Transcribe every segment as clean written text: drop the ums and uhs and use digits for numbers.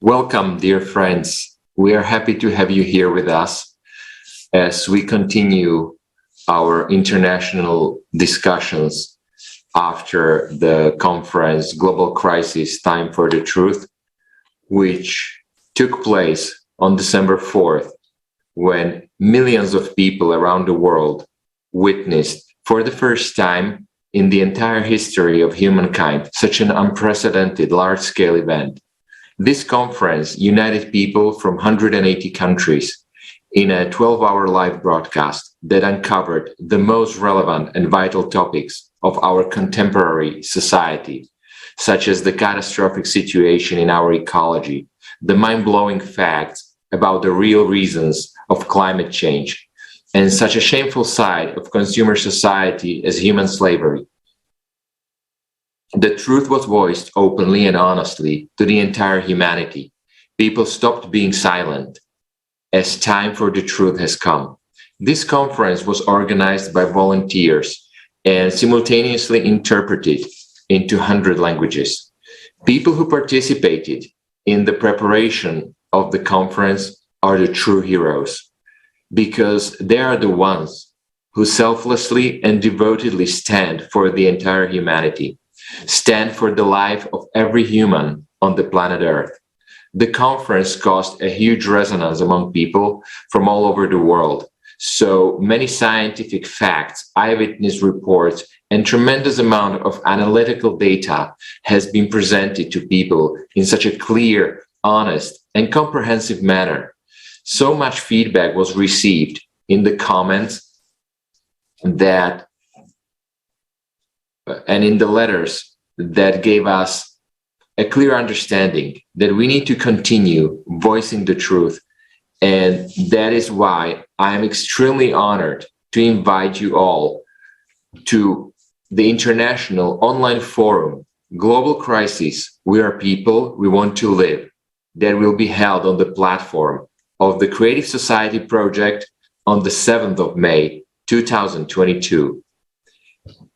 Welcome, dear friends. We are happy to have you here with us as we continue our international discussions after the conference Global Crisis Time for the Truth, which took place on December 4th, when millions of people around the world witnessed for the first time in the entire history of humankind such an unprecedented large-scale event. This conference united people from 180 countries in a 12-hour live broadcast that uncovered the most relevant and vital topics of our contemporary society, such as the catastrophic situation in our ecology, the mind-blowing facts about the real reasons of climate change, and such a shameful side of consumer society as human slavery. The truth was voiced openly and honestly to the entire humanity. People stopped being silent as time for the truth has come. This conference was organized by volunteers and simultaneously interpreted into 100 languages. People who participated in the preparation of the conference are the true heroes, because they are the ones who selflessly and devotedly stand for the entire humanity, stand for the life of every human on the planet Earth. The conference caused a huge resonance among people from all over the world. So many scientific facts, eyewitness reports, and tremendous amount of analytical data has been presented to people in such a clear, honest, and comprehensive manner. So much feedback was received in the comments that and in the letters that gave us a clear understanding that we need to continue voicing the truth. And that is why I am extremely honored to invite you all to the international online forum, Global Crisis, We Are People, We Want to Live, that will be held on the platform of the Creative Society Project on the 7th of May, 2022.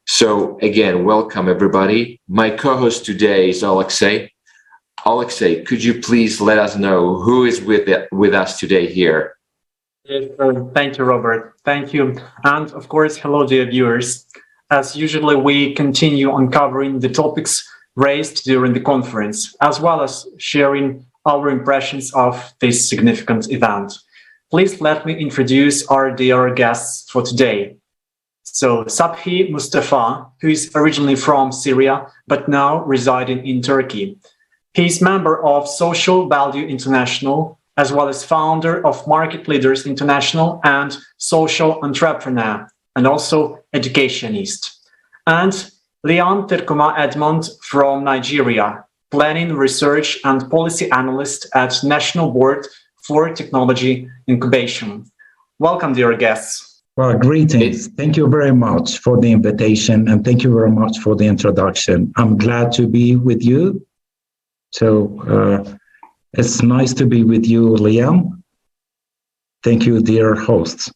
So again, welcome everybody. My co-host today is Alexei. Alexei, could you please let us know who is with us today here? Yes, thank you, Robert. Thank you. And of course, hello, dear viewers. As usually, we continue uncovering the topics raised during the conference, as well as sharing our impressions of this significant event. Please let me introduce our dear guests for today. So Sabhi Mustafa, who is originally from Syria, but now residing in Turkey. He is member of Social Value International, as well as founder of Market Leaders International and social entrepreneur, and also educationist. And Leon Terkuma Edmond from Nigeria, planning, research, and policy analyst at National Board for Technology Incubation. Welcome, dear guests. Well, greetings. Thank you very much for the invitation, and thank you very much for the introduction. I'm glad to be with you. So it's nice to be with you, Liam. Thank you, dear hosts.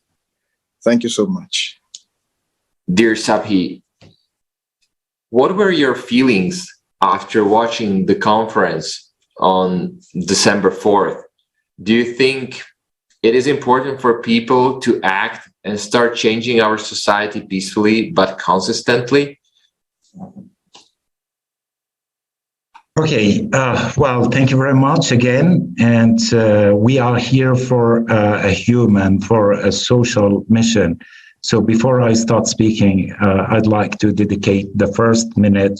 Thank you so much. Dear Sabhi, what were your feelings after watching the conference on December 4th? Do you think it is important for people to act and start changing our society peacefully but consistently? Okay, well, thank you very much again. And we are here for a human, for a social mission. So before I start speaking, I'd like to dedicate the first minute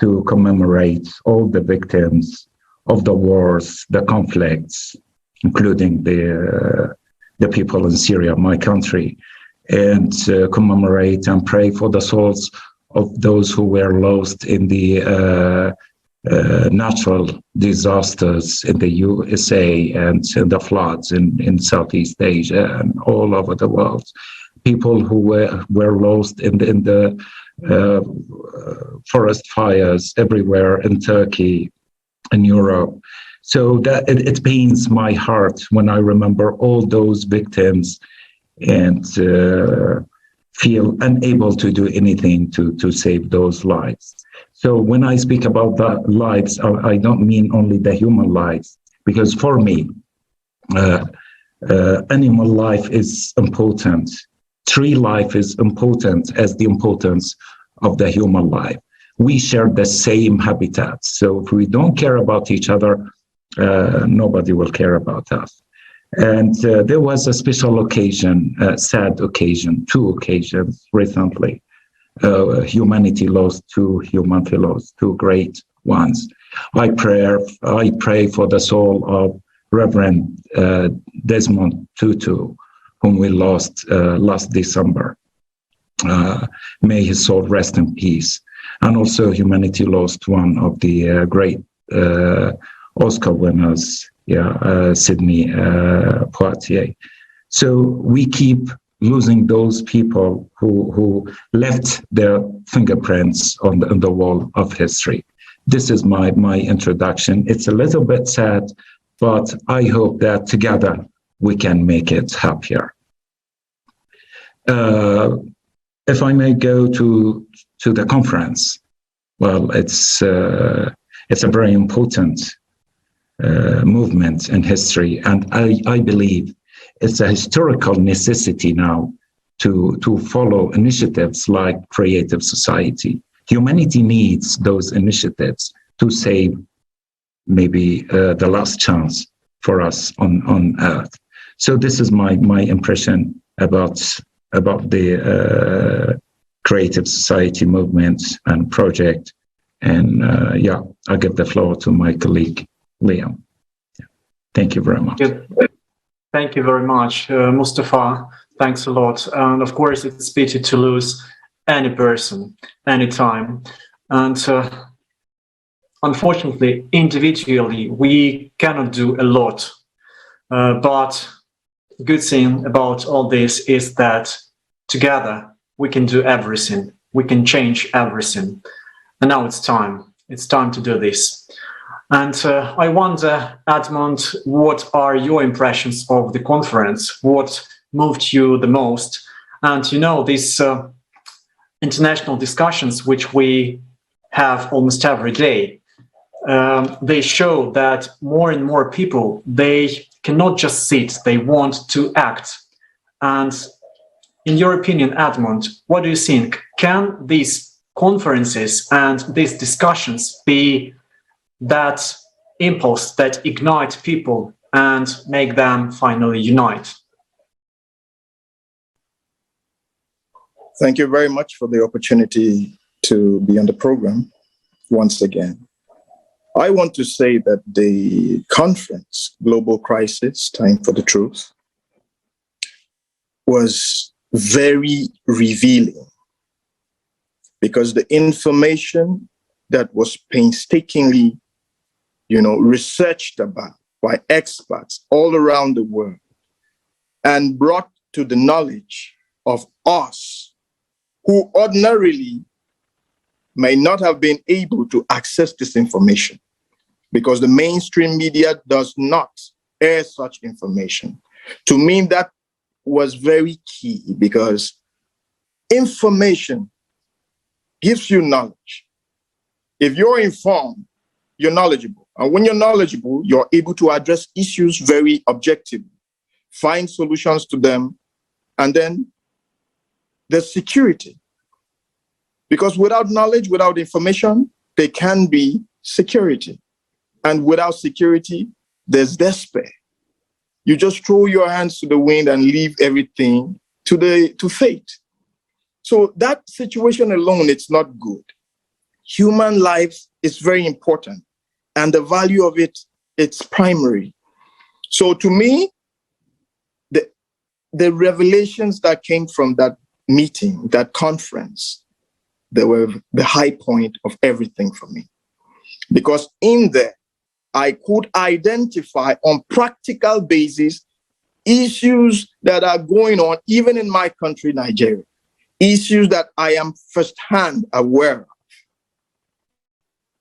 to commemorate all the victims of the wars, the conflicts, including the people in Syria, my country, and commemorate and pray for the souls of those who were lost in the natural disasters in the USA and in the floods in Southeast Asia and all over the world. People who were lost in the forest fires everywhere in Turkey, in Europe. So that it pains my heart when I remember all those victims and feel unable to do anything to save those lives. So when I speak about the lives, I don't mean only the human lives. because for me, animal life is important. Tree life is important as the importance of the human life. We share the same habitat. So if we don't care about each other, nobody will care about us. And there was a special occasion, a sad occasion, 2 occasions recently. Humanity lost 2 human fellows, 2 great ones. I pray for the soul of Reverend Desmond Tutu, whom we lost last December. May his soul rest in peace. And also humanity lost one of the great Oscar winners, Sidney Poitier. So we keep losing those people who left their fingerprints on the wall of history. This is my introduction. It's a little bit sad, but I hope that together we can make it happier. If I may go to the conference, well, it's a very important movement in history, and I believe it's a historical necessity now to follow initiatives like Creative Society. Humanity needs those initiatives to save maybe the last chance for us on Earth. So this is my impression about the Creative Society movement and project. And I'll give the floor to my colleague, Liam. Thank you very much. Thank you very much, Mustafa. Thanks a lot. And of course, it's pity to lose any person, anytime. And unfortunately, individually, we cannot do a lot. But the good thing about all this is that together we can do everything. We can change everything. And now it's time. It's time to do this. And I wonder, Edmund, what are your impressions of the conference? What moved you the most? And these international discussions, which we have almost every day, they show that more and more people, they cannot just sit, they want to act. And in your opinion, Edmund, what do you think? Can these conferences and these discussions be that impulse that ignite people and make them finally unite? Thank you very much for the opportunity to be on the program once again. I want to say that the conference, Global Crisis, Time for the Truth, was very revealing, because the information that was painstakingly, researched about by experts all around the world and brought to the knowledge of us who ordinarily may not have been able to access this information, because the mainstream media does not air such information. To me, that was very key, because information gives you knowledge. If you're informed, you're knowledgeable. And when you're knowledgeable, you're able to address issues very objectively, find solutions to them, and then there's security. Because without knowledge, without information, there can be security. And without security, there's despair. You just throw your hands to the wind and leave everything to fate. So that situation alone, it's not good. Human life is very important, and the value of it, it's primary. So to me, the revelations that came from that meeting, that conference, they were the high point of everything for me. Because in there, I could identify on practical basis issues that are going on even in my country, Nigeria, issues that I am firsthand aware of.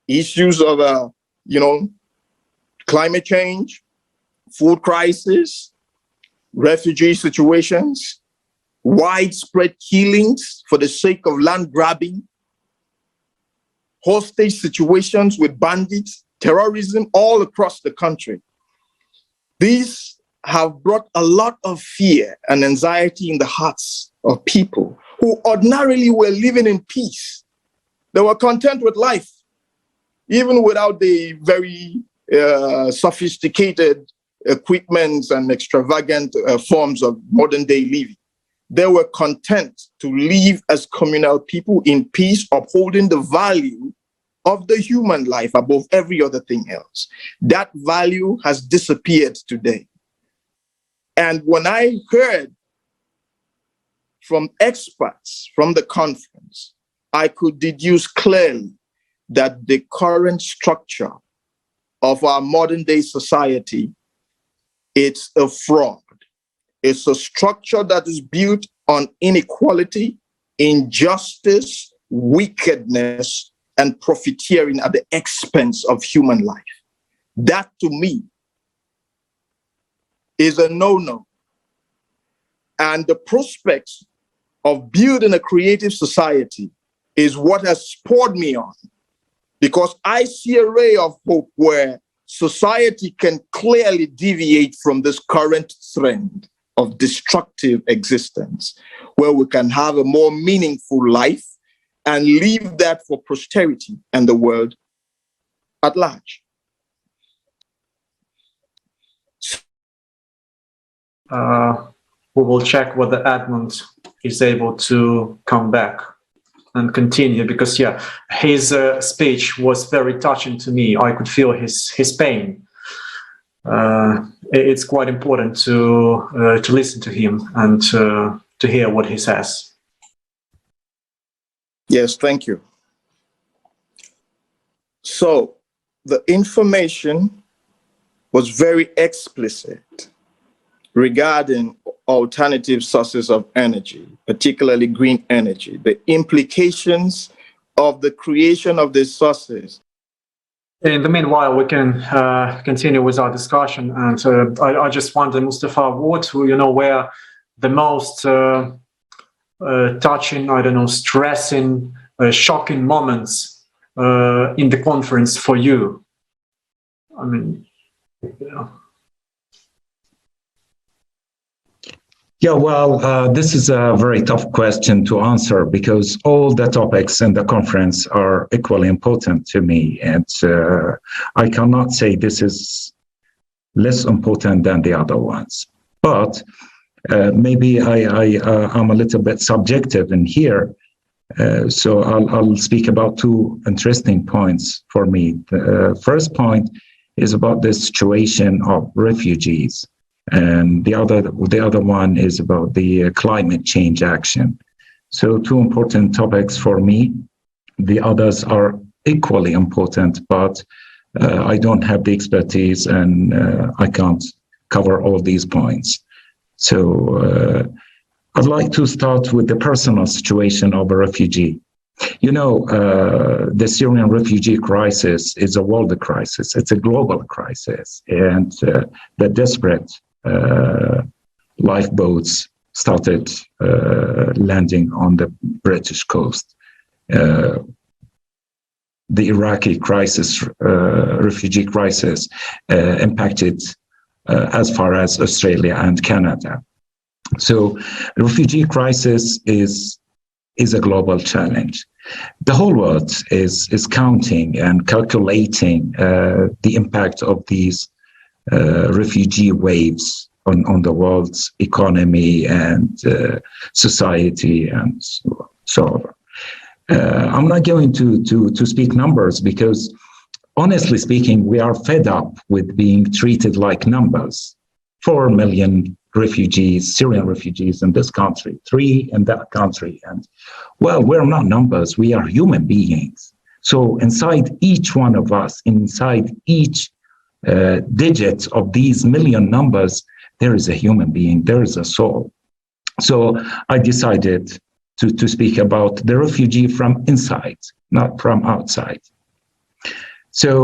Issues of, climate change, food crisis, refugee situations, widespread killings for the sake of land grabbing, hostage situations with bandits, terrorism all across the country. These have brought a lot of fear and anxiety in the hearts of people who ordinarily were living in peace. They were content with life, even without the very sophisticated equipments and extravagant forms of modern day living. They were content to live as communal people in peace, upholding the value of the human life above every other thing else. That value has disappeared today. And when I heard from experts from the conference, I could deduce clearly that the current structure of our modern day society, it's a fraud. It's a structure that is built on inequality, injustice, wickedness, and profiteering at the expense of human life. That, to me, is a no-no. And the prospects of building a creative society is what has spurred me on, because I see a ray of hope where society can clearly deviate from this current trend of destructive existence, where we can have a more meaningful life and leave that for posterity and the world at large. We will check whether Edmund is able to come back and continue, because his speech was very touching to me. I could feel his pain. It's quite important to listen to him and to hear what he says. Yes, thank you. So the information was very explicit regarding alternative sources of energy, particularly green energy, the implications of the creation of these sources. In the meanwhile, we can continue with our discussion. And I just wonder, Mustafa, what were the most touching, stressing, shocking moments in the conference for you? I mean, Yeah, well, this is a very tough question to answer, because all the topics in the conference are equally important to me. And I cannot say this is less important than the other ones. But maybe I'm a little bit subjective in here. So I'll speak about two interesting points for me. The first point is about the situation of refugees. And the other one is about the climate change action. So two important topics for me. The others are equally important, but I don't have the expertise and I can't cover all these points. So I'd like to start with the personal situation of a refugee. The Syrian refugee crisis is a world crisis. It's a global crisis. And the desperate lifeboats started landing on the British coast. The Iraqi crisis, refugee crisis, impacted as far as Australia and Canada. So the refugee crisis is a global challenge. The whole world is counting and calculating the impact of these refugee waves on the world's economy and society and so on. I'm not going to speak numbers, because honestly speaking, we are fed up with being treated like numbers. 4 million refugees, Syrian refugees in this country, 3 in that country. And well, we're not numbers, we are human beings. So inside each one of us, inside each digit of these million numbers, there is a human being, there is a soul. So I decided to speak about the refugee from inside, not from outside. So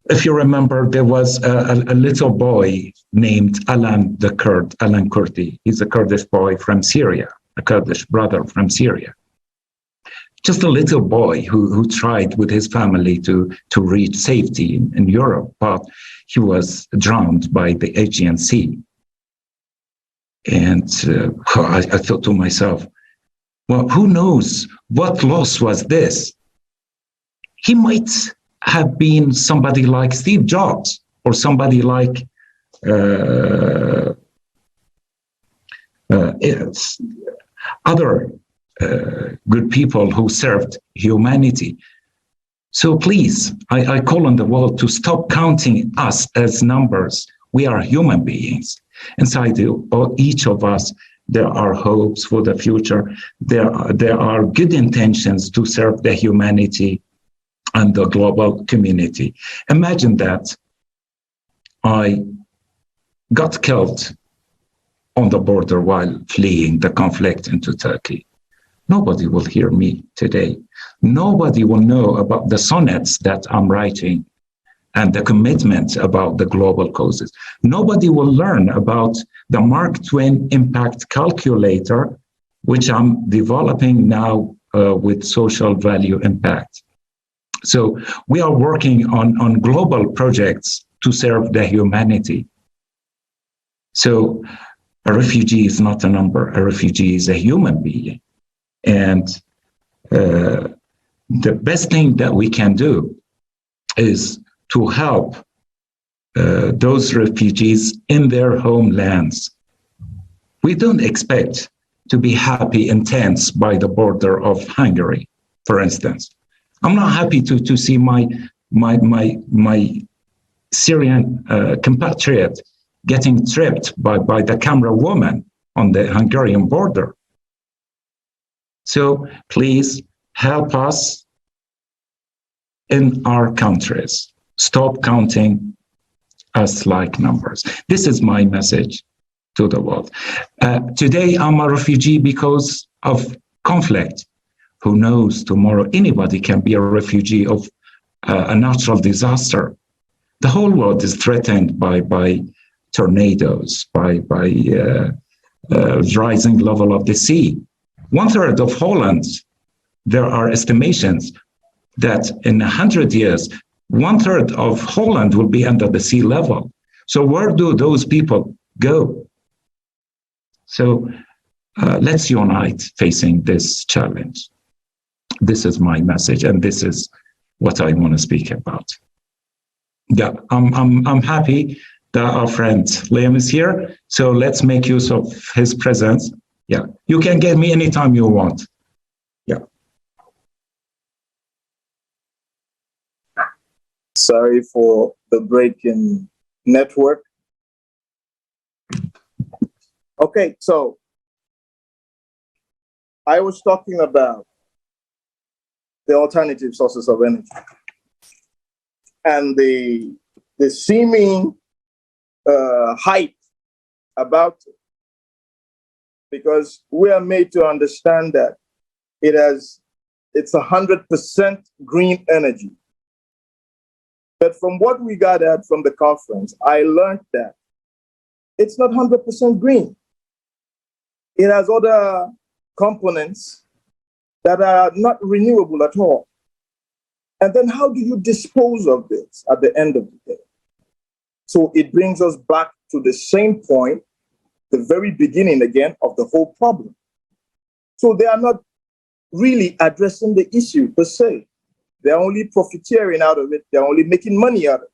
if you remember, there was a little boy named Alan Kurdi. He's a Kurdish boy from Syria, a Kurdish brother from Syria. just a little boy who tried with his family to reach safety in Europe, but he was drowned by the Aegean Sea. And I thought to myself, well, who knows what loss was this? He might have been somebody like Steve Jobs or somebody like other good people who served humanity. So please, I call on the world to stop counting us as numbers. We are human beings. Inside each of us, there are hopes for the future. There are good intentions to serve the humanity and the global community. Imagine that I got killed on the border while fleeing the conflict into Turkey. Nobody will hear me today. Nobody will know about the sonnets that I'm writing and the commitment about the global causes. Nobody will learn about the Mark Twain impact calculator, which I'm developing now with social value impact. So we are working on global projects to serve the humanity. So a refugee is not a number. A refugee is a human being. And the best thing that we can do is to help those refugees in their homelands. We don't expect to be happy and tense by the border of Hungary, for instance. I'm not happy to see my Syrian compatriot getting tripped by the camera woman on the Hungarian border. So please help us in our countries. Stop counting us like numbers. This is my message to the world. Today, I'm a refugee because of conflict. Who knows, tomorrow anybody can be a refugee of a natural disaster. The whole world is threatened by tornadoes, by rising level of the sea. 1/3 of Holland, there are estimations that in 100 years, 1/3 of Holland will be under the sea level. So where do those people go? So let's unite facing this challenge. This is my message, and this is what I want to speak about. Yeah, I'm happy that our friend Liam is here. So let's make use of his presence. Yeah, you can get me anytime you want. Yeah. Sorry for the break in network. Okay, so I was talking about the alternative sources of energy and the seeming hype about it, because we are made to understand that it's 100% green energy. But from what we gathered from the conference, I learned that it's not 100% green. It has other components that are not renewable at all. And then how do you dispose of this at the end of the day? So it brings us back to the same point, the very beginning again of the whole problem. So they are not really addressing the issue per se. They're only profiteering out of it. They're only making money out of it.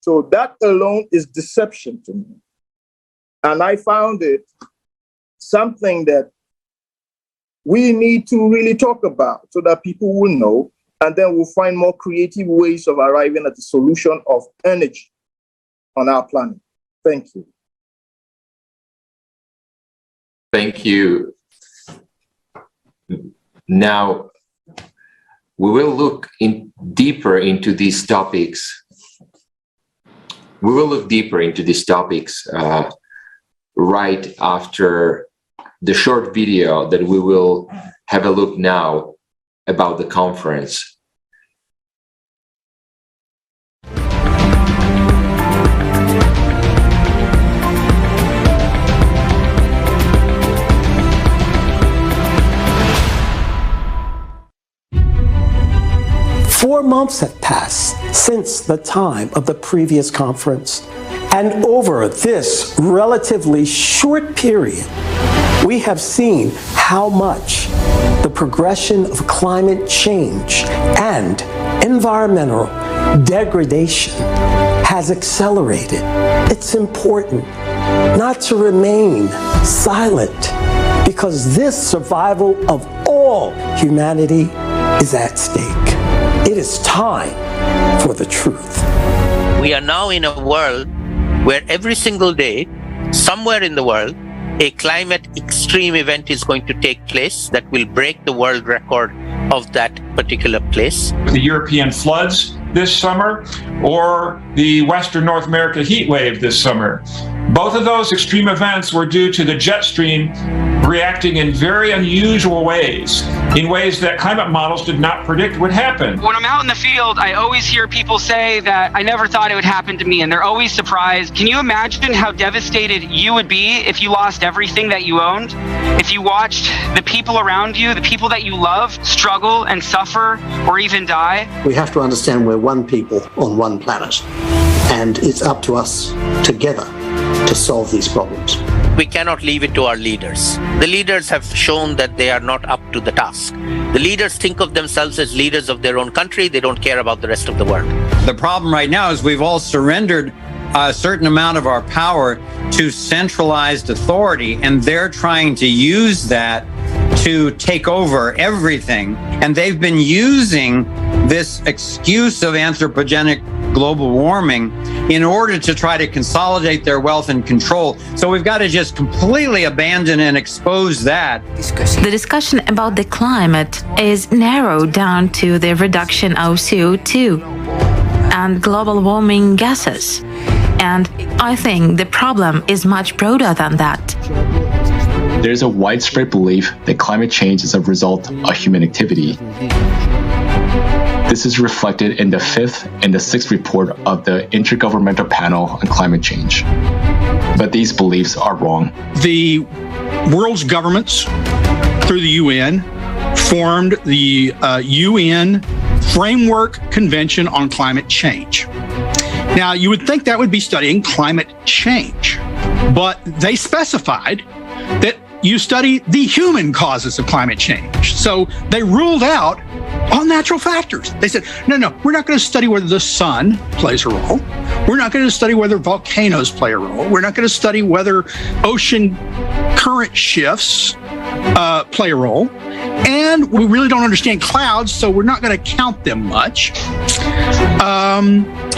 So that alone is deception to me. And I found it something that we need to really talk about so that people will know, and then we'll find more creative ways of arriving at the solution of energy on our planet. Thank you. Thank you. Now, we will look deeper into these topics. We will look deeper into these topics right after the short video that we will have a look now about the conference. 4 months have passed since the time of the previous conference, and over this relatively short period, we have seen how much the progression of climate change and environmental degradation has accelerated. It's important not to remain silent, because this survival of all humanity is at stake. It is time for the truth. We are now in a world where every single day, somewhere in the world, a climate extreme event is going to take place that will break the world record of that particular place. The European floods this summer or the Western North America heat wave this summer. Both of those extreme events were due to the jet stream reacting in very unusual ways, in ways that climate models did not predict would happen. When I'm out in the field, I always hear people say that I never thought it would happen to me, and they're always surprised. Can you imagine how devastated you would be if you lost everything that you owned? If you watched the people around you, the people that you love, struggle and suffer or even die? We have to understand we're one people on one planet, and it's up to us together to solve these problems. We cannot leave it to our leaders. The leaders have shown that they are not up to the task. The leaders think of themselves as leaders of their own country. They don't care about the rest of the world. The problem right now is we've all surrendered a certain amount of our power to centralized authority, and they're trying to use that to take over everything. And they've been using this excuse of anthropogenic global warming in order to try to consolidate their wealth and control. So we've got to just completely abandon and expose that. The discussion about the climate is narrowed down to the reduction of CO2 and global warming gases. And I think the problem is much broader than that. There's a widespread belief that climate change is a result of human activity. This is reflected in the 5th and the 6th report of the Intergovernmental Panel on Climate Change. But these beliefs are wrong. The world's governments, through the UN, formed the UN Framework Convention on Climate Change. Now, you would think that would be studying climate change, but they specified that you study the human causes of climate change. So they ruled out all natural factors. They said, no, we're not going to study whether the sun plays a role. We're not going to study whether volcanoes play a role. We're not going to study whether ocean current shifts play a role. And we really don't understand clouds, so we're not going to count them much.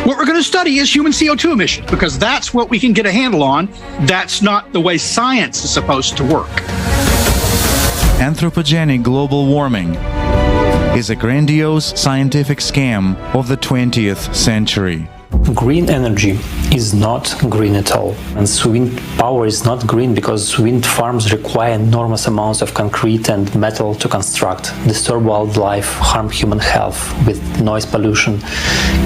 What we're going to study is human CO2 emissions, because that's what we can get a handle on. That's not the way science is supposed to work. Anthropogenic global warming is a grandiose scientific scam of the 20th century. Green energy is not green at all, and wind power is not green because wind farms require enormous amounts of concrete and metal to construct, disturb wildlife, harm human health with noise pollution,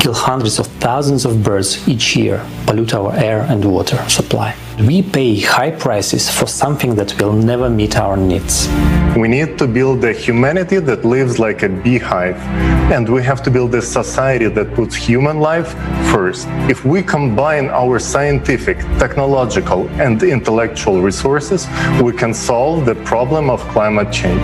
kill hundreds of thousands of birds each year, pollute our air and water supply. We pay high prices for something that will never meet our needs. We need to build a humanity that lives like a beehive, and we have to build a society that puts human life first. If we combine our scientific, technological, and intellectual resources, we can solve the problem of climate change.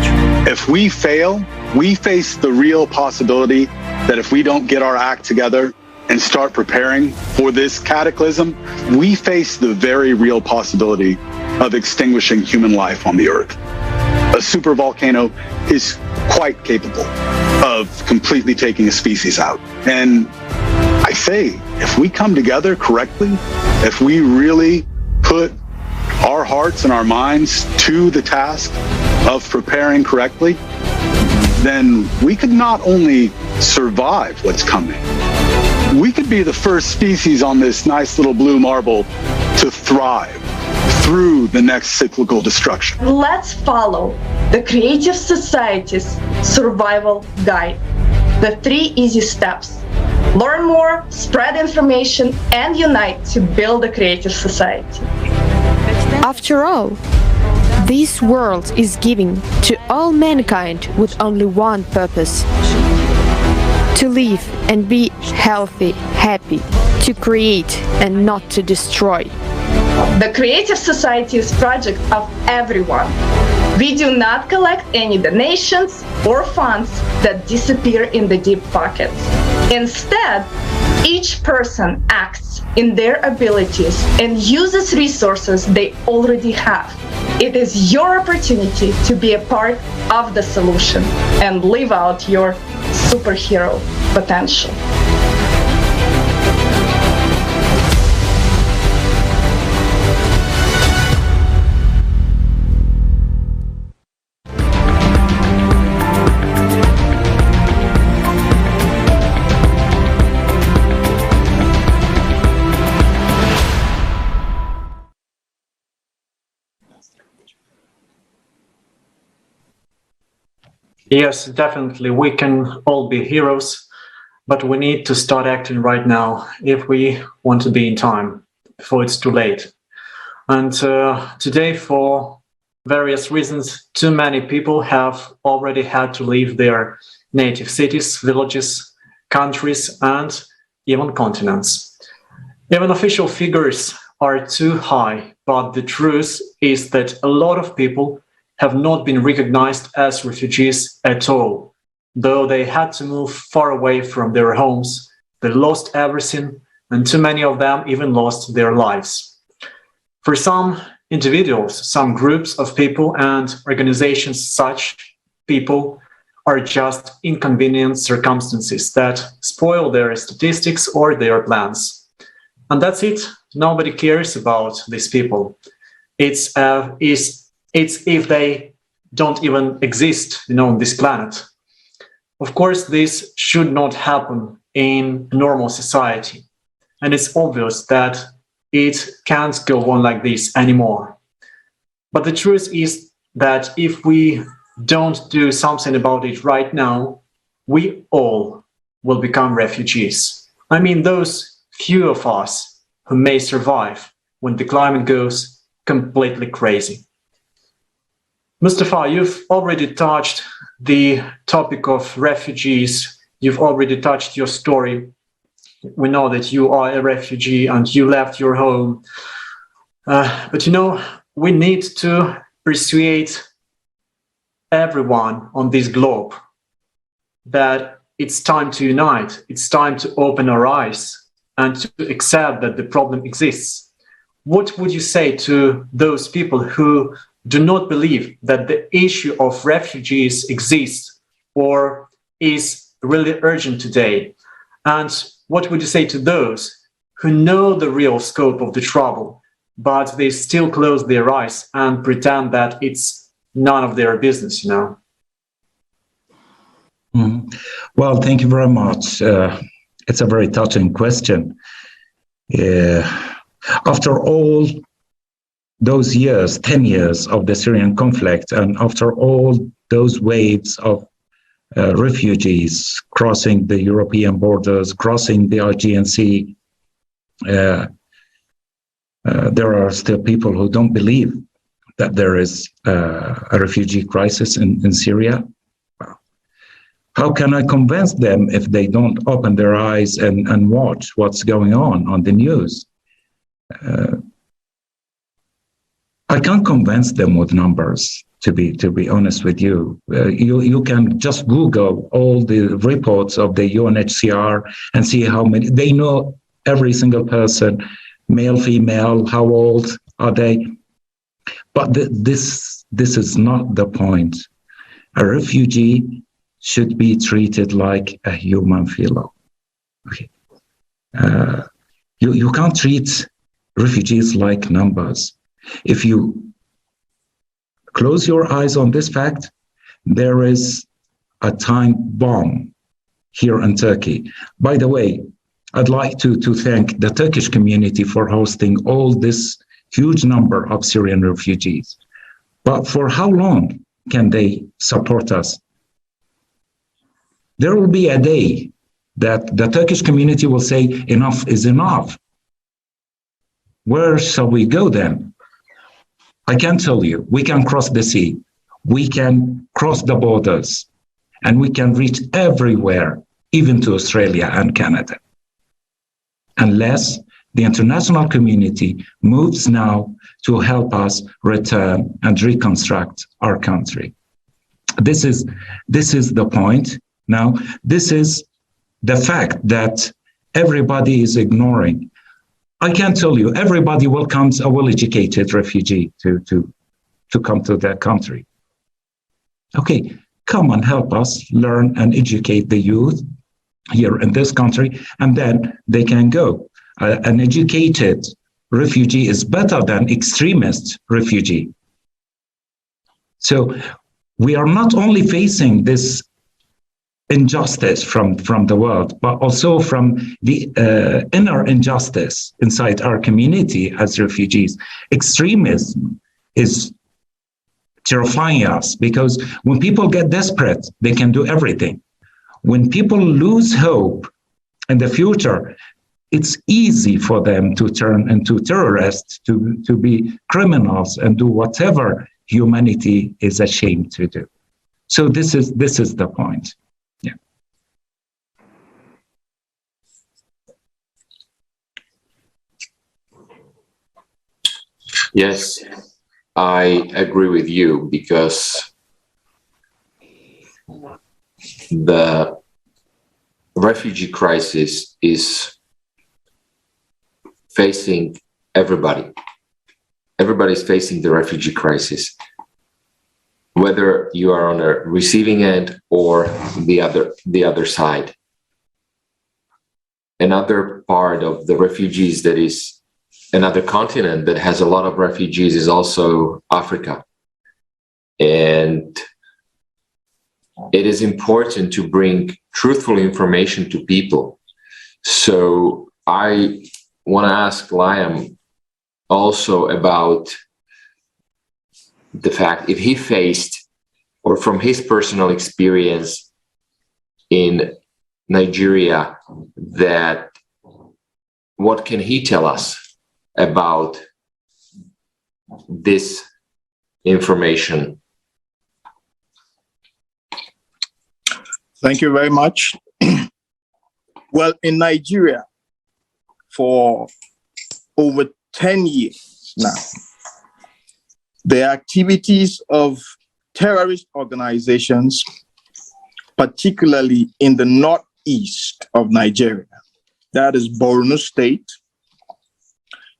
If we fail, we face the real possibility that if we don't get our act together and start preparing for this cataclysm, we face the very real possibility of extinguishing human life on the Earth. A supervolcano is quite capable of completely taking a species out. And I say, if we come together correctly, if we really put our hearts and our minds to the task of preparing correctly, then we could not only survive what's coming, we could be the first species on this nice little blue marble to thrive through the next cyclical destruction. Let's follow the Creative Society's survival guide. The 3 easy steps. Learn more, spread information, and unite to build a creative society. After all, this world is given to all mankind with only one purpose: to live and be healthy, happy, to create and not to destroy. The Creative Society is a project of everyone. We do not collect any donations or funds that disappear in the deep pockets. Instead, each person acts in their abilities and uses resources they already have. It is your opportunity to be a part of the solution and live out your superhero potential. Yes, definitely. We can all be heroes, but we need to start acting right now if we want to be in time before it's too late. And today, for various reasons, too many people have already had to leave their native cities, villages, countries, and even continents. Even official figures are too high, but the truth is that a lot of people have not been recognized as refugees at all. Though they had to move far away from their homes, they lost everything, and too many of them even lost their lives. For some individuals, some groups of people and organizations, such people are just inconvenient circumstances that spoil their statistics or their plans. And that's it. Nobody cares about these people. It's if they don't even exist, on this planet. Of course, this should not happen in a normal society. And it's obvious that it can't go on like this anymore. But the truth is that if we don't do something about it right now, we all will become refugees. I mean, those few of us who may survive when the climate goes completely crazy. Mustafa, you've already touched the topic of refugees. You've already touched your story. We know that you are a refugee and you left your home. But we need to persuade everyone on this globe that it's time to unite. It's time to open our eyes and to accept that the problem exists. What would you say to those people who do not believe that the issue of refugees exists or is really urgent today? And what would you say to those who know the real scope of the trouble, but they still close their eyes and pretend that it's none of their business, Well, thank you very much. It's a very touching question. After all those years, 10 years of the Syrian conflict, and after all those waves of refugees crossing the European borders, crossing the Aegean Sea, there are still people who don't believe that there is a refugee crisis in Syria. How can I convince them if they don't open their eyes and watch what's going on the news? I can't convince them with numbers, to be honest with you. You can just Google all the reports of the UNHCR and see how many. They know every single person, male, female, how old are they. But this is not the point. A refugee should be treated like a human fellow. Okay. You can't treat refugees like numbers. If you close your eyes on this fact, there is a time bomb here in Turkey. By the way, I'd like to thank the Turkish community for hosting all this huge number of Syrian refugees. But for how long can they support us? There will be a day that the Turkish community will say, enough is enough. Where shall we go then? I can tell you, we can cross the sea, we can cross the borders, and we can reach everywhere even to Australia and Canada, unless the international community moves now to help us return and reconstruct our country. This is the point. Now, this is the fact that everybody is ignoring. I can tell you, everybody welcomes a well-educated refugee to come to their country. Okay, come and help us learn and educate the youth here in this country, and then they can go. An educated refugee is better than extremist refugee. So we are not only facing this injustice from the world, but also from the inner injustice inside our community as refugees. Extremism is terrifying us, because when people get desperate, they can do everything. When people lose hope in the future, it's easy for them to turn into terrorists, to be criminals and do whatever humanity is ashamed to do. So this is the point. Yeah. Yes, I agree with you, because the refugee crisis is facing everybody. Everybody's facing the refugee crisis, whether you are on a receiving end or the other side. Another part of the refugees, that is another continent that has a lot of refugees, is also Africa. And it is important to bring truthful information to people. So I want to ask Liam also about the fact, if he faced, or from his personal experience in Nigeria, that what can he tell us about this information? Thank you very much. Well, in Nigeria, for over 10 years now, the activities of terrorist organizations, particularly in the northeast of Nigeria, that is Borno State,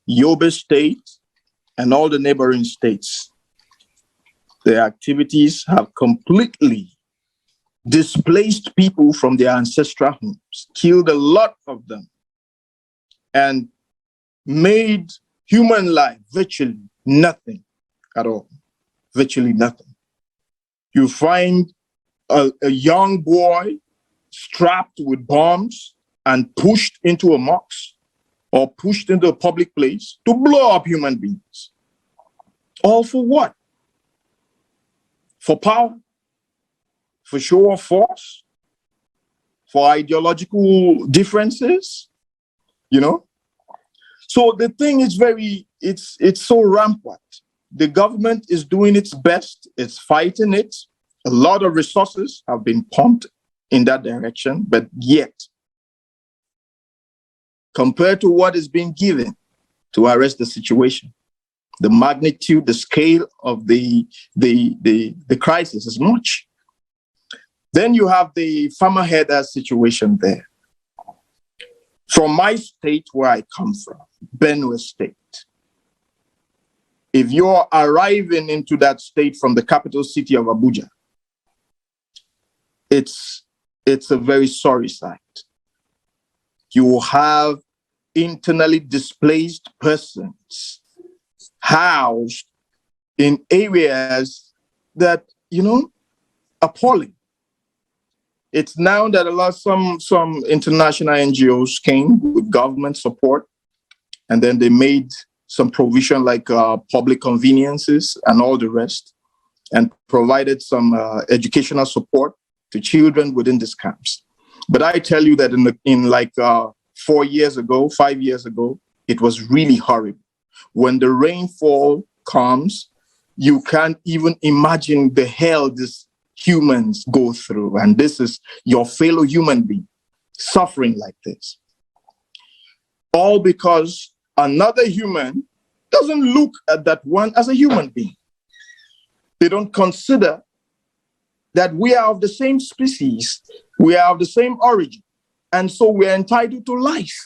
Yobe State, and all the neighboring states, their activities have completely displaced people from their ancestral homes, killed a lot of them, and made human life virtually nothing at all, virtually nothing. You find a young boy strapped with bombs and pushed into a mosque or pushed into a public place to blow up human beings. All for what? For power? For show of force? For ideological differences? You know? So the thing is it's so rampant. The government is doing its best, it's fighting it. A lot of resources have been pumped in that direction, but yet, compared to what is being given to arrest the situation, the magnitude, the scale of the crisis is much. Then you have the farmer headers situation there. From my state where I come from, Benue State, if you're arriving into that state from the capital city of Abuja, it's a very sorry sight. You have internally displaced persons housed in areas that, appalling. It's now that some international NGOs came with government support, and then they made some provision like public conveniences and all the rest, and provided some educational support to children within these camps. But I tell you that in 5 years ago, it was really horrible. When the rainfall comes, you can't even imagine the hell these humans go through. And this is your fellow human being suffering like this. All because another human doesn't look at that one as a human being. They don't consider that we are of the same species, we are of the same origin, and so we are entitled to life.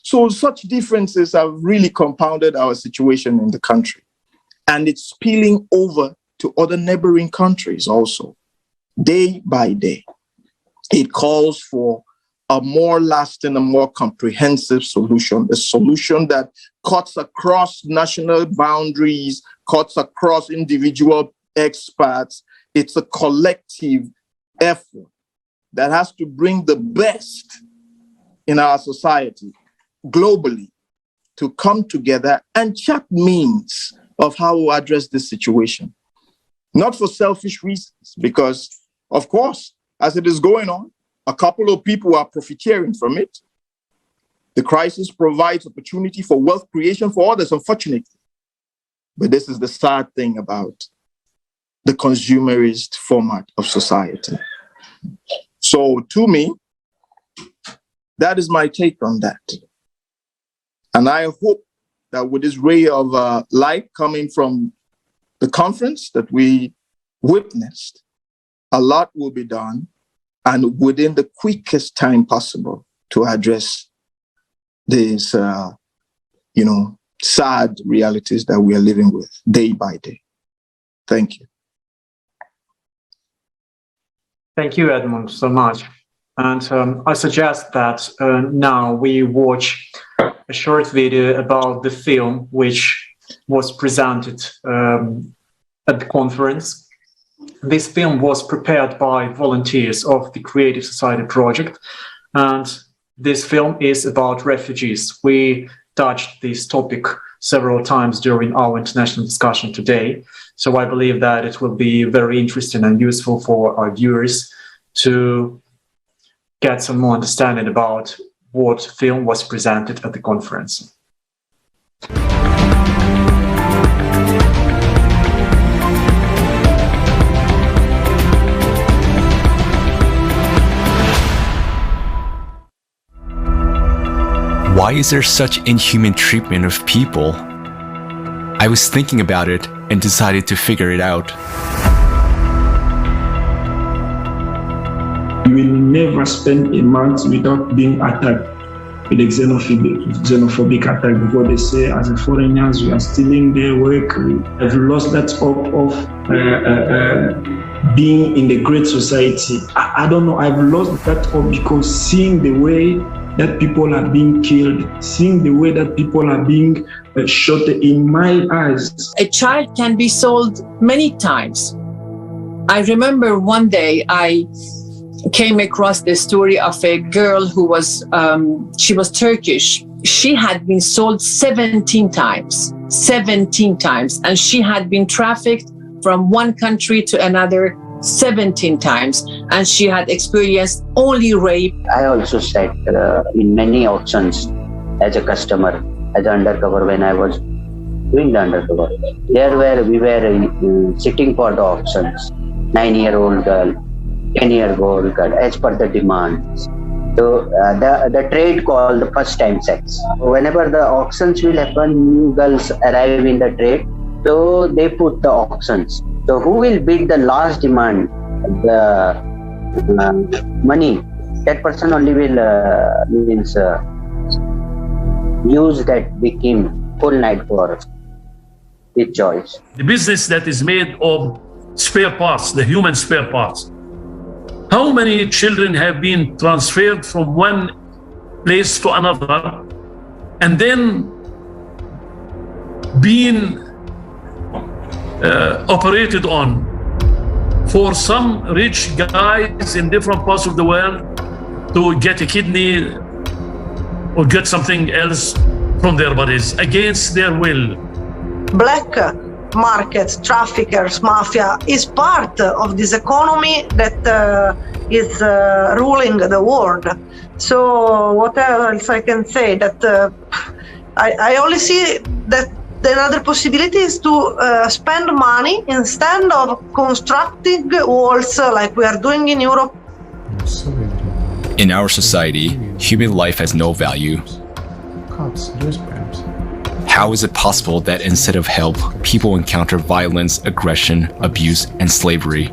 So such differences have really compounded our situation in the country, and it's spilling over to other neighboring countries also, day by day. It calls for a more lasting, a more comprehensive solution, a solution that cuts across national boundaries, cuts across individual experts. It's a collective effort that has to bring the best in our society globally to come together and chart means of how we address this situation. Not for selfish reasons, because, of course, as it is going on, a couple of people are profiteering from it. The crisis provides opportunity for wealth creation for others, unfortunately. But this is the sad thing about the consumerist format of society. So to me, that is my take on that. And I hope that with this ray of light coming from the conference that we witnessed, a lot will be done, and within the quickest time possible, to address these, sad realities that we are living with day by day. Thank you. Thank you, Edmund, so much. And I suggest that now we watch a short video about the film which was presented at the conference. This film was prepared by volunteers of the Creative Society project, and this film is about refugees. We touched this topic several times during our international discussion today, so I believe that it will be very interesting and useful for our viewers to get some more understanding about what film was presented at the conference. Why is there such inhuman treatment of people? I was thinking about it and decided to figure it out. You will never spend a month without being attacked with a xenophobic attack, because they say as a foreigners we are stealing their work. I've lost that hope of being in the great society. I don't know, I've lost that hope, because seeing the way that people are being killed, seeing the way that people are being shot in my eyes. A child can be sold many times. I remember one day I came across the story of a girl who was, she was Turkish. She had been sold 17 times, and she had been trafficked from one country to another 17 times, and she had experienced only rape. I also sat in many auctions as a customer, as an undercover when I was doing the undercover. There where we were sitting for the auctions, 9-year-old girl, 10-year-old girl, as per the demands. So the trade called the first time sex. Whenever the auctions will happen, new girls arrive in the trade, so they put the auctions. So who will bid the last demand, the money, that person only will use that victim full night for his choice. The business that is made of spare parts, the human spare parts. How many children have been transferred from one place to another and then being operated on for some rich guys in different parts of the world to get a kidney or get something else from their bodies against their will. Black market, traffickers, mafia is part of this economy that is ruling the world. So what else I can say? That I only see that another possibility is to spend money instead of constructing walls like we are doing in Europe. In our society, human life has no value. How is it possible that instead of help, people encounter violence, aggression, abuse, and slavery?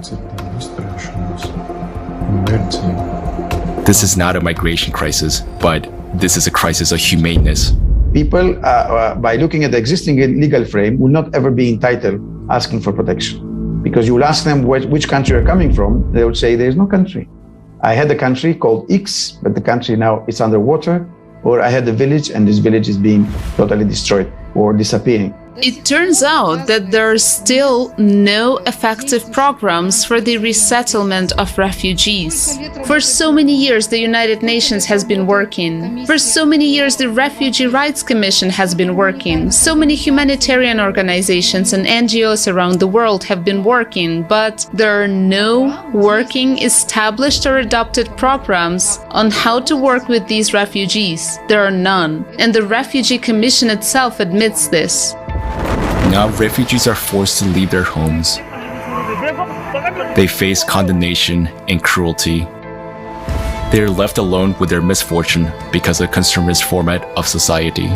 This is not a migration crisis, but this is a crisis of humaneness. People, by looking at the existing legal frame, will not ever be entitled asking for protection. Because you will ask them which country you're coming from, they will say there is no country. I had a country called X, but the country now is underwater. Or I had a village and this village is being totally destroyed or disappearing. It turns out that there are still no effective programs for the resettlement of refugees. For so many years, the United Nations has been working. For so many years, the Refugee Rights Commission has been working. So many humanitarian organizations and NGOs around the world have been working, but there are no working, established or adopted programs on how to work with these refugees. There are none. And the Refugee Commission itself admits this. Now refugees are forced to leave their homes. They face condemnation and cruelty. They are left alone with their misfortune because of the consumerist format of society.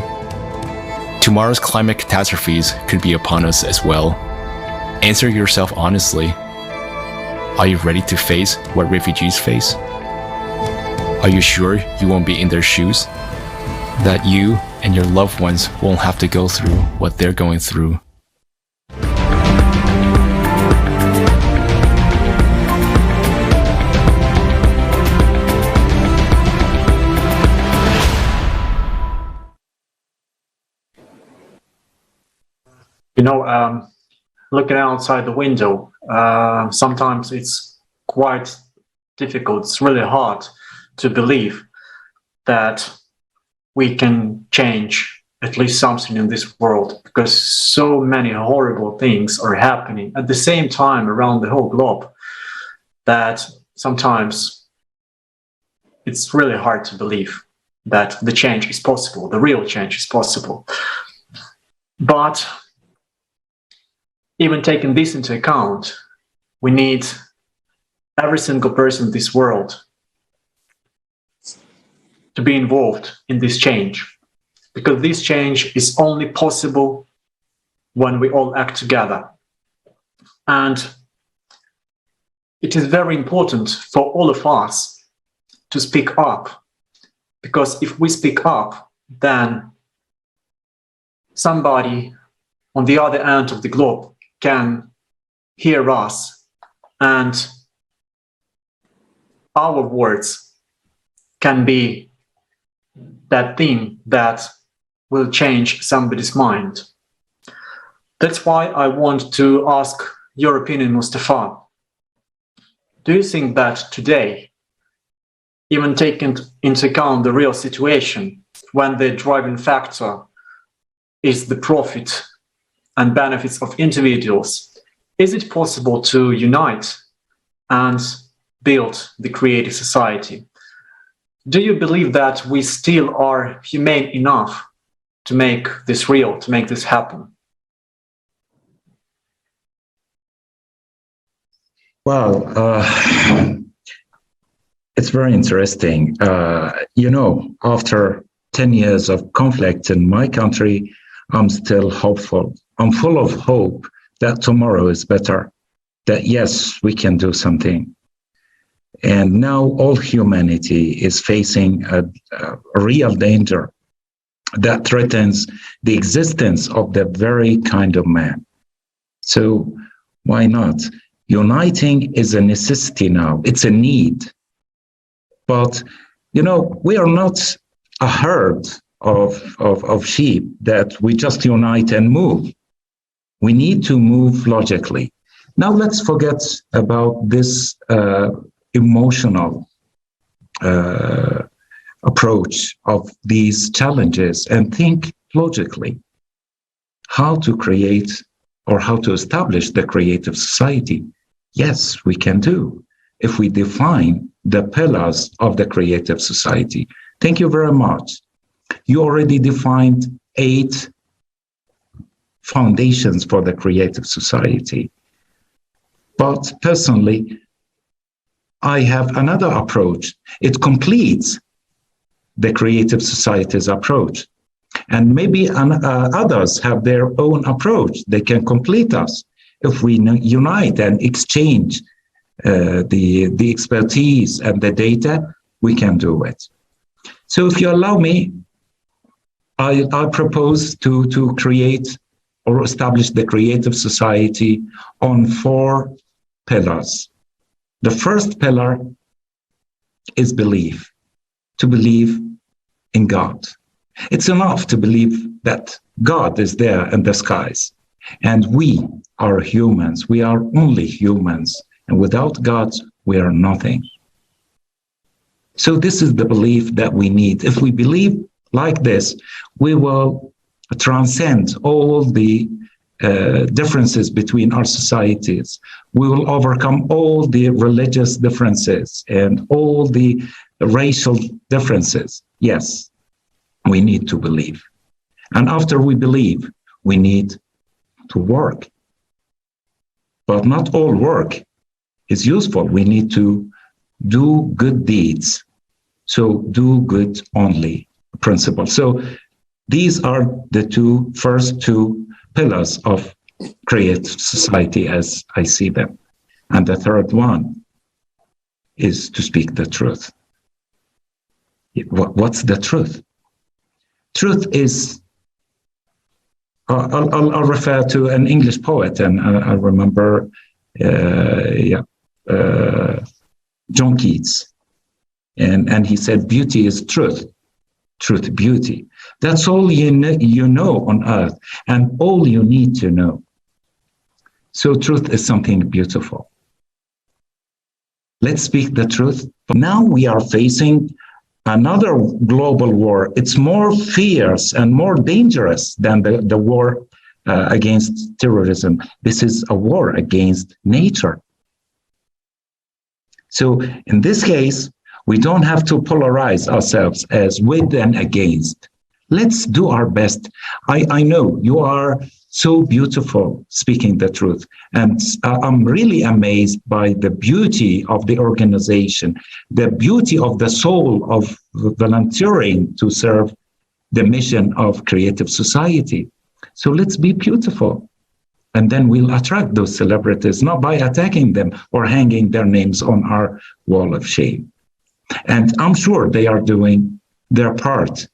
Tomorrow's climate catastrophes could be upon us as well. Answer yourself honestly. Are you ready to face what refugees face? Are you sure you won't be in their shoes? That you and your loved ones won't have to go through what they're going through. You know, looking outside the window, sometimes it's quite difficult. It's really hard to believe that we can change at least something in this world, because so many horrible things are happening at the same time around the whole globe that sometimes it's really hard to believe that the change is possible, the real change is possible. But even taking this into account, we need every single person in this world to be involved in this change, because this change is only possible when we all act together. And it is very important for all of us to speak up, because if we speak up, then somebody on the other end of the globe can hear us, and our words can be that thing that will change somebody's mind. That's why I want to ask your opinion, Mustafa. Do you think that today, even taking into account the real situation, when the driving factor is the profit and benefits of individuals, is it possible to unite and build the creative society? Do you believe that we still are humane enough to make this real, to make this happen? Well, it's very interesting. You know, after 10 years of conflict in my country, I'm still hopeful. I'm full of hope that tomorrow is better, that yes, we can do something. And now all humanity is facing a real danger that threatens the existence of the very kind of man. So why not? Uniting is a necessity now. It's a need. But, you know, we are not a herd of sheep that we just unite and move. We need to move logically. Now let's forget about this emotional approach of these challenges and think logically how to create or how to establish the creative society. Yes, we can do if we define the pillars of the creative society. Thank you very much. You already defined 8 foundations for the creative society. But personally, I have another approach. It completes the creative society's approach. And maybe others have their own approach. They can complete us. If we unite and exchange the expertise and the data, we can do it. So if you allow me, I propose to create or establish the creative society on 4 pillars. The first pillar is belief, to believe in God. It's enough to believe that God is there in the skies, and we are humans. We are only humans, and without God, we are nothing. So this is the belief that we need. If we believe like this, we will transcend all the differences between our societies. We will overcome all the religious differences and all the racial differences. Yes, we need to believe. And after we believe, we need to work. But not all work is useful. We need to do good deeds. So do good only principle. So these are the first two pillars of creative society as I see them. And the third one is to speak the truth. What's the truth? Truth is, I'll refer to an English poet, and I remember John Keats. And he said, beauty is truth. Truth, beauty. That's all you know on earth, and all you need to know. So truth is something beautiful. Let's speak the truth. Now we are facing another global war. It's more fierce and more dangerous than the war against terrorism. This is a war against nature. So in this case, we don't have to polarize ourselves as with and against. Let's do our best. I know you are so beautiful speaking the truth. And I'm really amazed by the beauty of the organization, the beauty of the soul of volunteering to serve the mission of creative society. So let's be beautiful. And then we'll attract those celebrities, not by attacking them or hanging their names on our wall of shame. And I'm sure they are doing their part.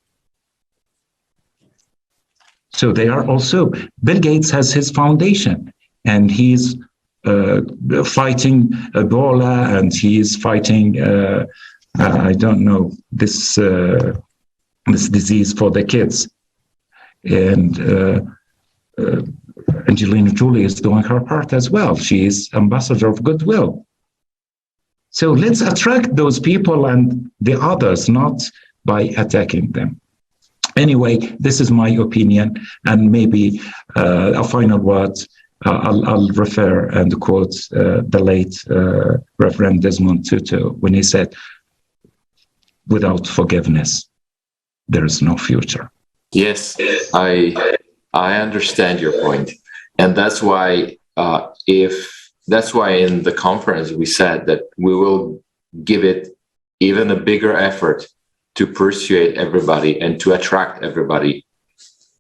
So they are also, Bill Gates has his foundation, and he's fighting Ebola, and he's fighting, I don't know, this disease for the kids. And Angelina Jolie is doing her part as well. She is ambassador of goodwill. So let's attract those people and the others, not by attacking them. Anyway, this is my opinion, and maybe a final word. I'll refer and quote the late Reverend Desmond Tutu when he said, "Without forgiveness, there is no future." Yes, I understand your point, and that's why in the conference we said that we will give it even a bigger effort to persuade everybody and to attract everybody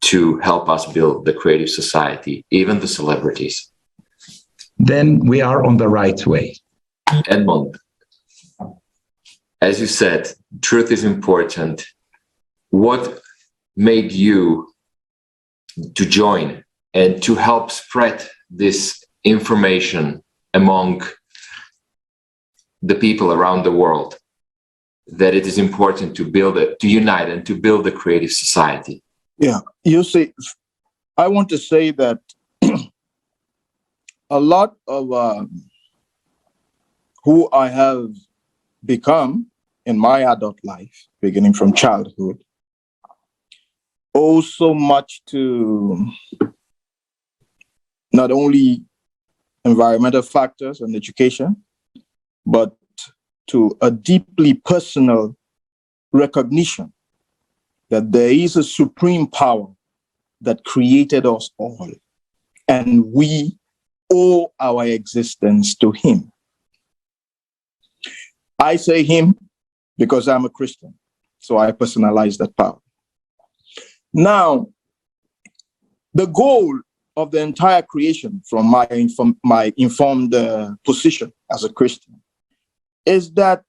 to help us build the creative society, even the celebrities. Then we are on the right way. Edmond, as you said, truth is important. What made you to join and to help spread this information among the people around the world, that it is important to build it, to unite and to build a creative society? Yeah, you see, I want to say that a lot of who I have become in my adult life, beginning from childhood, owe so much to not only environmental factors and education, but to a deeply personal recognition that there is a supreme power that created us all, and we owe our existence to him. I say him because I'm a Christian, so I personalize that power. Now, the goal of the entire creation, from my informed position as a Christian, is that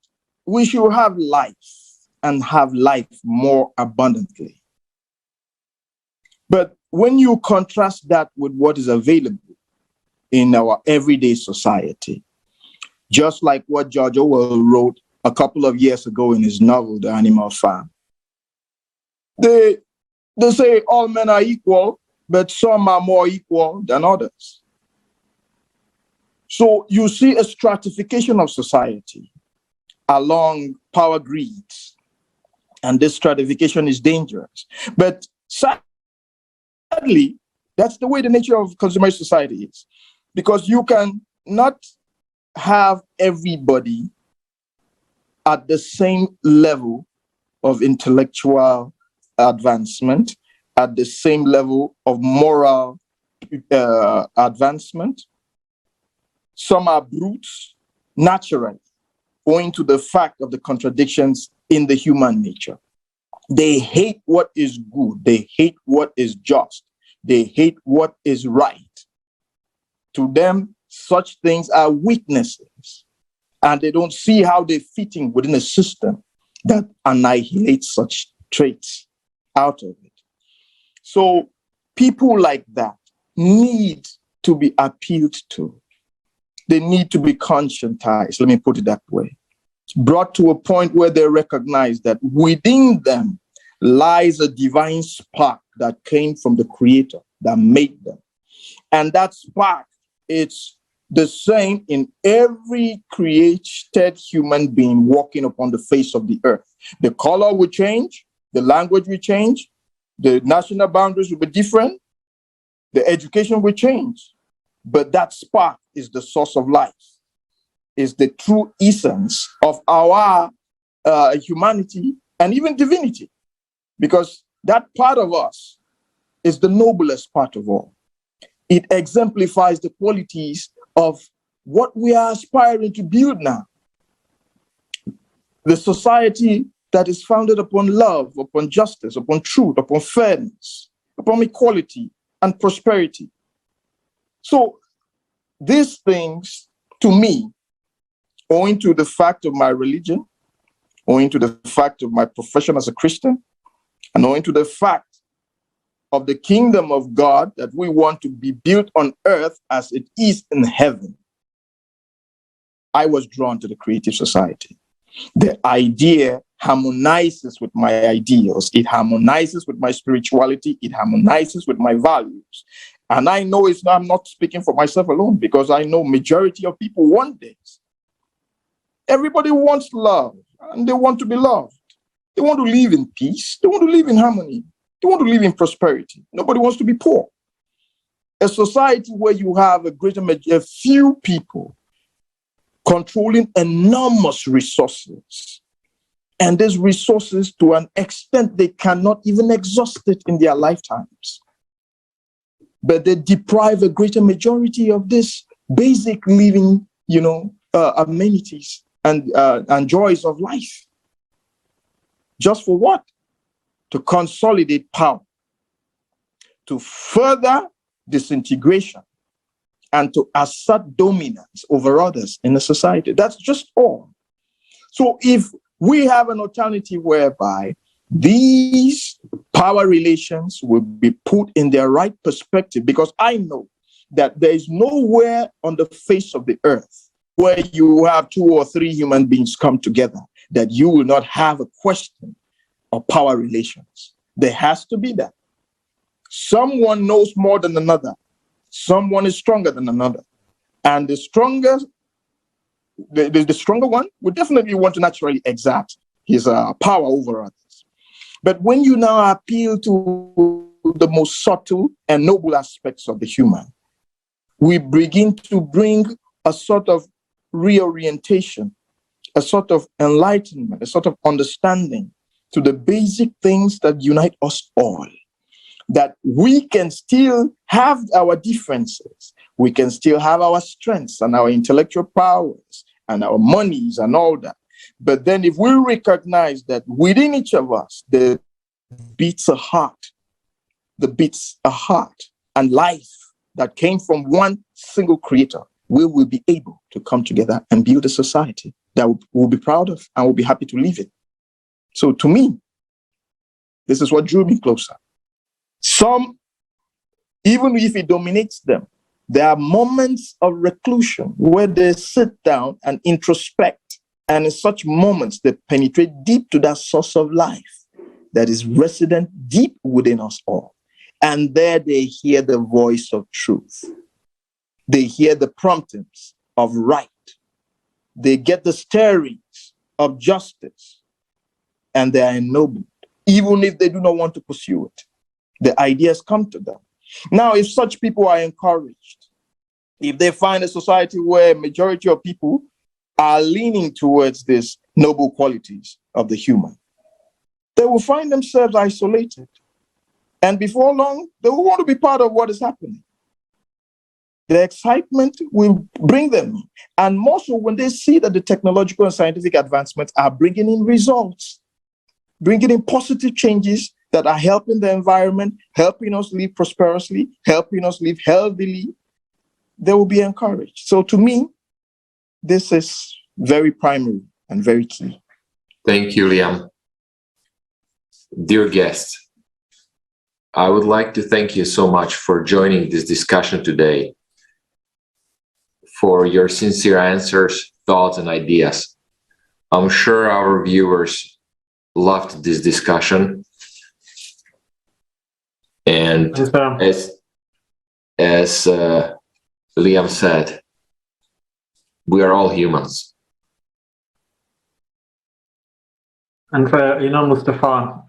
we should have life and have life more abundantly. But when you contrast that with what is available in our everyday society, just like what George Orwell wrote a couple of years ago in his novel, The Animal Farm, they say all men are equal, but some are more equal than others. So you see a stratification of society along power greeds, and this stratification is dangerous. But sadly, that's the way the nature of consumer society is, because you can not have everybody at the same level of intellectual advancement, at the same level of moral advancement. Some are brutes naturally, owing to the fact of the contradictions in the human nature. They hate what is good. They hate what is just. They hate what is right. To them, such things are weaknesses, and they don't see how they're fitting within a system that annihilates such traits out of it. So people like that need to be appealed to. They need to be conscientized, let me put it that way, brought to a point where they recognize that within them lies a divine spark that came from the Creator that made them. And that spark, it's the same in every created human being walking upon the face of the earth. The color will change, the language will change, the national boundaries will be different, the education will change, but that spark is the source of life, is the true essence of our humanity and even divinity, because that part of us is the noblest part of all. It exemplifies the qualities of what we are aspiring to build now. The society that is founded upon love, upon justice, upon truth, upon fairness, upon equality and prosperity. So these things, to me, owing to the fact of my religion, owing to the fact of my profession as a Christian, and owing to the fact of the kingdom of God that we want to be built on earth as it is in heaven, I was drawn to the creative society. The idea harmonizes with my ideals. It harmonizes with my spirituality. It harmonizes with my values. And I know I'm not speaking for myself alone, because I know majority of people want this. Everybody wants love, and they want to be loved. They want to live in peace. They want to live in harmony. They want to live in prosperity. Nobody wants to be poor. A society where you have a few people controlling enormous resources, and these resources, to an extent, they cannot even exhaust it in their lifetimes. But they deprive a greater majority of this basic living, amenities and joys of life. Just for what? To consolidate power, to further disintegration, and to assert dominance over others in the society. That's just all. So if we have an alternative whereby these power relations will be put in their right perspective, because I know that there is nowhere on the face of the earth where you have 2 or 3 human beings come together that you will not have a question of power relations. There has to be that. Someone knows more than another. Someone is stronger than another. And the stronger one would definitely want to naturally exert his power over others. But when you now appeal to the most subtle and noble aspects of the human, we begin to bring a sort of reorientation, a sort of enlightenment, a sort of understanding to the basic things that unite us all. That we can still have our differences, we can still have our strengths and our intellectual powers and our monies and all that. But then if we recognize that within each of us, there beats a heart and life that came from one single creator, we will be able to come together and build a society that we'll be proud of and we'll be happy to live in. So to me, this is what drew me closer. Some, even if it dominates them, there are moments of reclusion where they sit down and introspect. And in such moments, they penetrate deep to that source of life that is resident deep within us all. And there they hear the voice of truth. They hear the promptings of right. They get the stirrings of justice. And they are ennobled, even if they do not want to pursue it. The ideas come to them. Now, if such people are encouraged, if they find a society where a majority of people are leaning towards these noble qualities of the human, they will find themselves isolated. And before long, they will want to be part of what is happening. The excitement will bring them in. And more so when they see that the technological and scientific advancements are bringing in results, bringing in positive changes that are helping the environment, helping us live prosperously, helping us live healthily, they will be encouraged. So to me, this is very primary and very key. Thank you, Liam. Dear guests, I would like to thank you so much for joining this discussion today, for your sincere answers, thoughts, and ideas. I'm sure our viewers loved this discussion. And as Liam said, we are all humans. And Mustafa,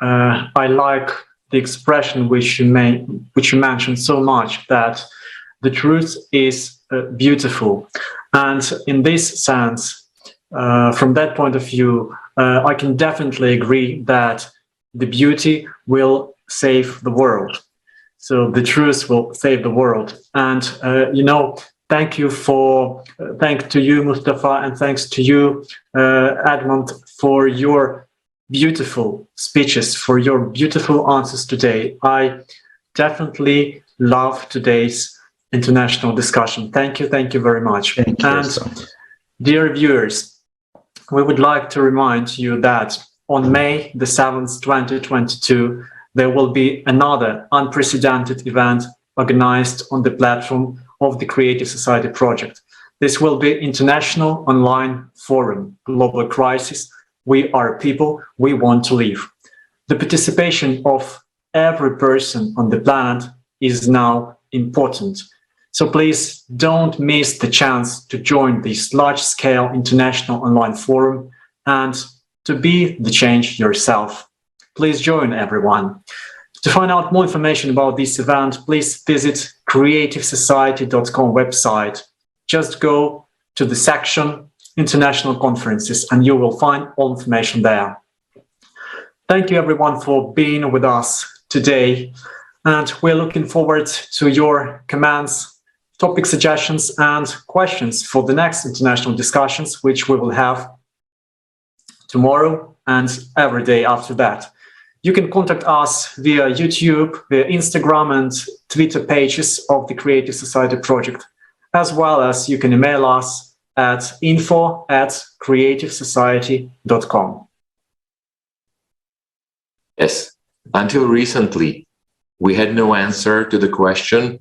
I like the expression which you mentioned so much, that the truth is beautiful. And in this sense, from that point of view, I can definitely agree that the beauty will save the world. So the truth will save the world. And, thanks to you, Mustafa, and thanks to you, Edmund, for your beautiful speeches, for your beautiful answers today. I definitely love today's international discussion. Thank you very much. Thank you. And dear viewers, we would like to remind you that on May the 7th, 2022, there will be another unprecedented event organized on the platform of the Creative Society Project. This will be International Online Forum, Global Crisis. We are people, we want to live. The participation of every person on the planet is now important. So please don't miss the chance to join this large-scale international online forum and to be the change yourself. Please join everyone. To find out more information about this event, please visit creativesociety.com website. Just go to the section International Conferences and you will find all information there. Thank you everyone for being with us today, and we're looking forward to your comments, topic suggestions and questions for the next international discussions, which we will have tomorrow and every day after that. You can contact us via YouTube, via Instagram and Twitter pages of the Creative Society Project, as well as you can email us at info@creativesociety.com. Yes, until recently, we had no answer to the question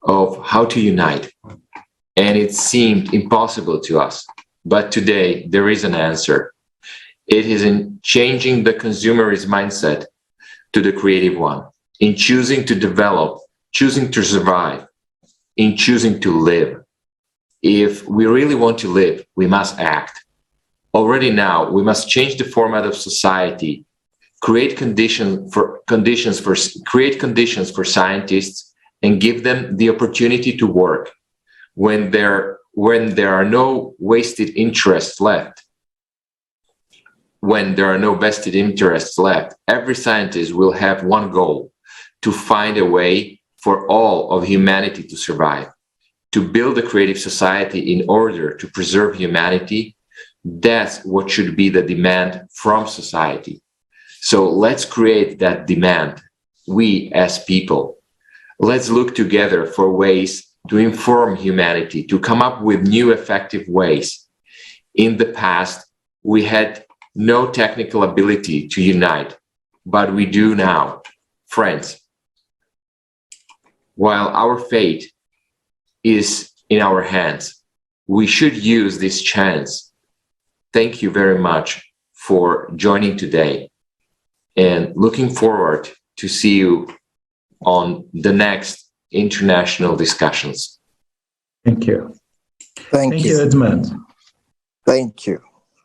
of how to unite, and it seemed impossible to us. But today, there is an answer. It is in changing the consumerist mindset to the creative one, in choosing to develop, choosing to survive, in choosing to live. If we really want to live, we must act. Already now, we must change the format of society, create conditions for scientists, and give them the opportunity to work. When there are no vested interests left, every scientist will have one goal: to find a way for all of humanity to survive, to build a creative society in order to preserve humanity, That's what should be the demand from society. So let's create that demand, we as people. Let's look together for ways to inform humanity, to come up with new effective ways. In the past, we had no technical ability to unite, but we do now. Friends, while our fate is in our hands, we should use this chance. Thank you very much for joining today, and looking forward to see you on the next international discussions. Thank you. Thank you, Edmund. Thank you.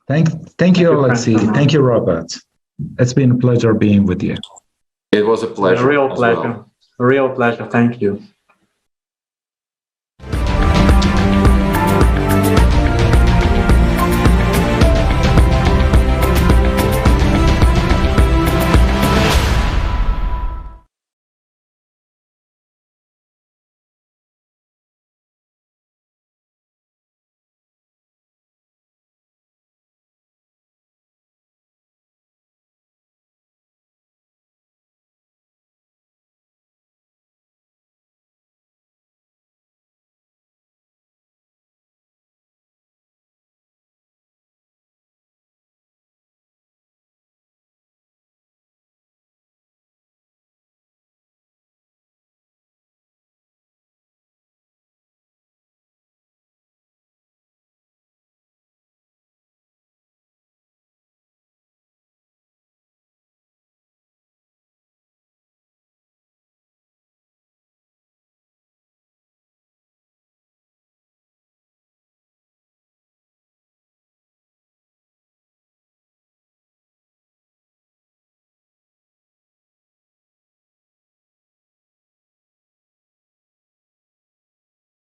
Thank you, Alexei. Thank you, Robert. It's been a pleasure being with you. It was a pleasure. A real pleasure. A real pleasure. Thank you.